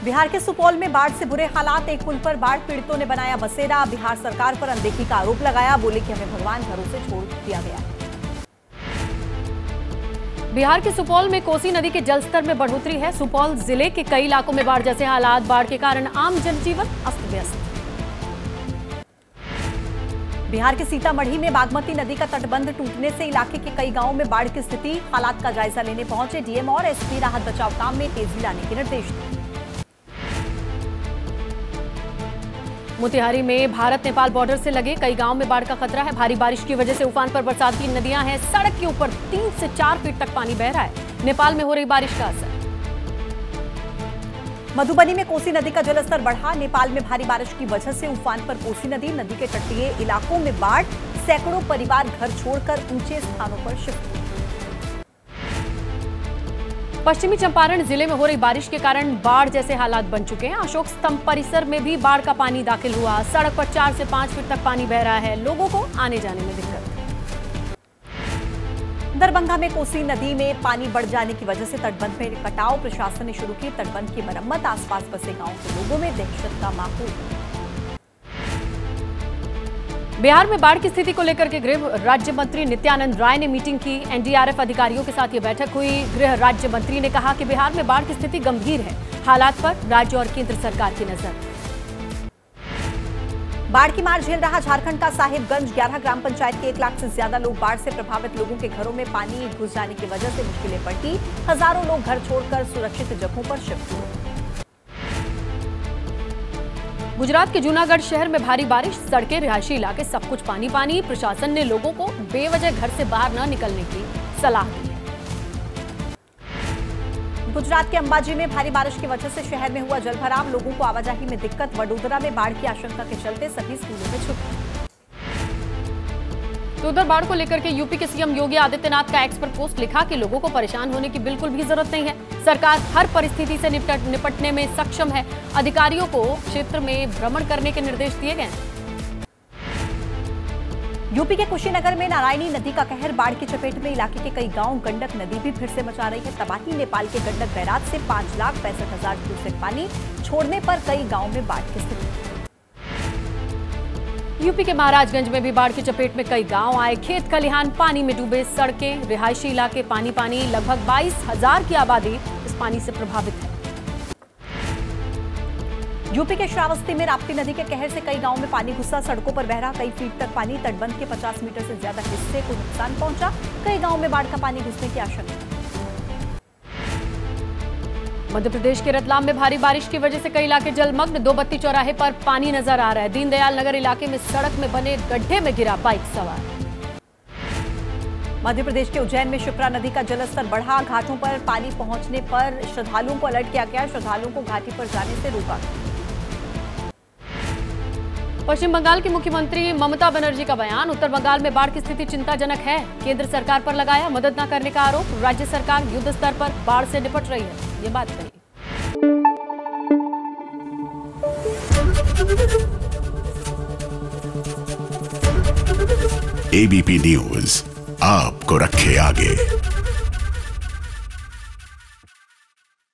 बिहार के सुपौल में बाढ़ से बुरे हालात। एक पुल पर बाढ़ पीड़ितों ने बनाया बसेरा। बिहार सरकार पर अनदेखी का आरोप लगाया। बोले कि हमें भगवान भरोसे छोड़ दिया गया है। बिहार के सुपौल में कोसी नदी के जलस्तर में बढ़ोतरी है। सुपौल जिले के कई इलाकों में बाढ़ जैसे हालात। बाढ़ के कारण आम जनजीवन अस्त व्यस्त। बिहार के सीतामढ़ी में बागमती नदी का तटबंध टूटने से इलाके के कई गांवों में बाढ़ की स्थिति। हालात का जायजा लेने पहुंचे डीएम और एसपी। राहत बचाव काम में तेजी लाने के निर्देश दिए। मोतिहारी में भारत नेपाल बॉर्डर से लगे कई गांव में बाढ़ का खतरा है। भारी बारिश की वजह से उफान पर बरसात की नदियां हैं। सड़क के ऊपर 3 से 4 फीट तक पानी बह रहा है। नेपाल में हो रही बारिश का असर। मधुबनी में कोसी नदी का जलस्तर बढ़ा। नेपाल में भारी बारिश की वजह से उफान पर कोसी नदी के तटीय इलाकों में बाढ़। सैकड़ों परिवार घर छोड़कर ऊंचे स्थानों पर शिफ्ट हुए। पश्चिमी चंपारण जिले में हो रही बारिश के कारण बाढ़ जैसे हालात बन चुके हैं। अशोक स्तंभ परिसर में भी बाढ़ का पानी दाखिल हुआ। सड़क पर 4 से 5 फीट तक पानी बह रहा है। लोगों को आने जाने में दिक्कत। दरभंगा में कोसी नदी में पानी बढ़ जाने की वजह से तटबंध में कटाव। प्रशासन ने शुरू की तटबंध की मरम्मत। आसपास बसे गांव के लोगों में दहशत का माहौल। बिहार में बाढ़ की स्थिति को लेकर के गृह राज्य मंत्री नित्यानंद राय ने मीटिंग की। एनडीआरएफ अधिकारियों के साथ ये बैठक हुई। गृह राज्य मंत्री ने कहा कि बिहार में बाढ़ की स्थिति गंभीर है। हालात पर राज्य और केंद्र सरकार की नजर। बाढ़ की मार झेल रहा झारखंड का साहिबगंज। 11 ग्राम पंचायत के 1 लाख से ज्यादा लोग बाढ़ से प्रभावित। लोगों के घरों में पानी घुस जाने की वजह से मुश्किलें बढ़ी। हजारों लोग घर छोड़कर सुरक्षित जगहों पर शिफ्ट हुए। गुजरात के जूनागढ़ शहर में भारी बारिश। सड़कें, रिहायशी इलाके, सब कुछ पानी पानी। प्रशासन ने लोगों को बेवजह घर से बाहर न निकलने की सलाह दी है। गुजरात के अंबाजी में भारी बारिश की वजह से शहर में हुआ जलभराव। लोगों को आवाजाही में दिक्कत। वडोदरा में बाढ़ की आशंका के चलते सभी स्कूलों में छुट्टी। तो उधर बाढ़ को लेकर के यूपी के सीएम योगी आदित्यनाथ का एक्स पर पोस्ट लिखा कि लोगों को परेशान होने की बिल्कुल भी जरूरत नहीं है। सरकार हर परिस्थिति से निपटने में सक्षम है। अधिकारियों को क्षेत्र में भ्रमण करने के निर्देश दिए गए हैं। यूपी के कुशीनगर में नारायणी नदी का कहर। बाढ़ की चपेट में इलाके के कई गांव। गंडक नदी भी फिर से मचा रही है तबाही। नेपाल के गंडक बैराज से 5,65,000 क्यूसेक पानी छोड़ने पर कई गांव में बाढ़ की स्थिति। यूपी के महाराजगंज में भी बाढ़ की चपेट में कई गांव आए। खेत खलिहान पानी में डूबे। सड़कें, रिहायशी इलाके पानी पानी। लगभग 22,000 की आबादी इस पानी से प्रभावित है। यूपी के श्रावस्ती में राप्ती नदी के कहर से कई गांवों में पानी घुसा। सड़कों पर बह रहा कई फीट तक पानी। तटबंध के 50 मीटर से ज्यादा हिस्से को नुकसान पहुंचा। कई गांवों में बाढ़ का पानी घुसने की आशंका। मध्य प्रदेश के रतलाम में भारी बारिश की वजह से कई इलाके जलमग्न। 2 बत्ती चौराहे पर पानी नजर आ रहा है। दीनदयाल नगर इलाके में सड़क में बने गड्ढे में गिरा बाइक सवार। मध्य प्रदेश के उज्जैन में शिप्रा नदी का जलस्तर बढ़ा। घाटों पर पानी पहुंचने पर श्रद्धालुओं को अलर्ट किया गया। श्रद्धालुओं को घाटी पर जाने से रोका। पश्चिम बंगाल की मुख्यमंत्री ममता बनर्जी का बयान। उत्तर बंगाल में बाढ़ की स्थिति चिंताजनक है। केंद्र सरकार पर लगाया मदद न करने का आरोप। राज्य सरकार युद्ध स्तर पर बाढ़ से निपट रही है, ये बात कही। एबीपी न्यूज आपको रखे आगे।